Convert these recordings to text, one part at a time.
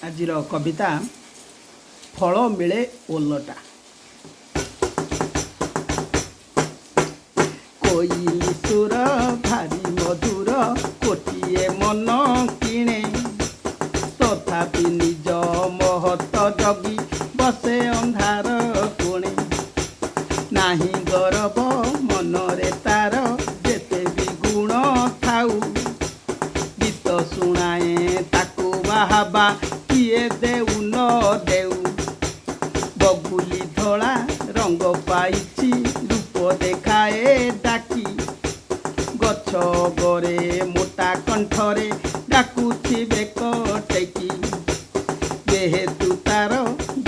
आजिर कविता फल मिले ओलटा। कोइली सुर भारी मधुर कोटिए मन किणे तथापि निज महत जगी बसे अंधार कोणे नाही गौरव मनरे तार जेते भी गुण थाऊ गीत शुणाए ताकू बाहाबा किए देऊ न देऊ बगुली धला रंग पाइछि रूप देखाए डाकी गछ गरे मोटा कंठरे डाकुछि बेक टेकी जेहेतु तार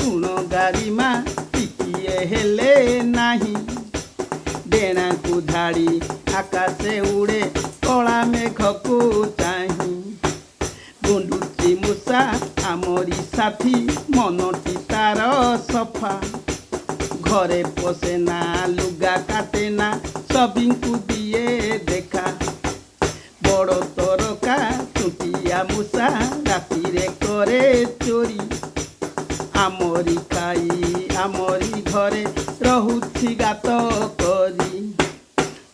गुण गारिमा टिकिए हेले नाही डेणा को धाड़ी आकाशे उड़े कला मेघ को चाही गुंडुची मूषा आमरी साथी मनटी तार सफा घरे पसे ना लुगा काटे ना सभी को दिए देखा बड़ तरका चुटिया मूषा राति रे करे चोरी आमरी खाई आमरी घरे रहुछि गात करी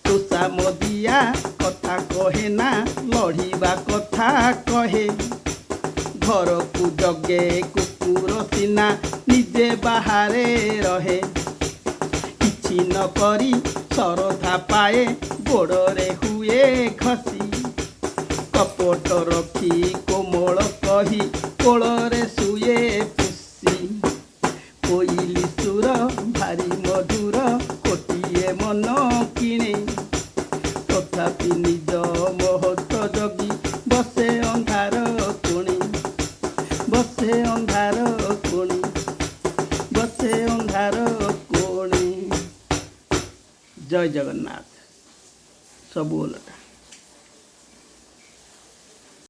तुषा मदिया कथा कहे ना लड़ीबा कथा कहे घर को जगे कुकुर सीना निजे बाहरे रहे किछि न करी सरधा पाए गोड़े हुए खसी कपट रखी कोमल कही कोଳରେ शुए पुषी कोइली सुर भारी मधुर कोटिए मन किणे तथापि निज महत जगी बसे अंधार कोणे बसे अंधार कोणे बसे अंधार कोणे। जय जगन्नाथ। सब ओलटा।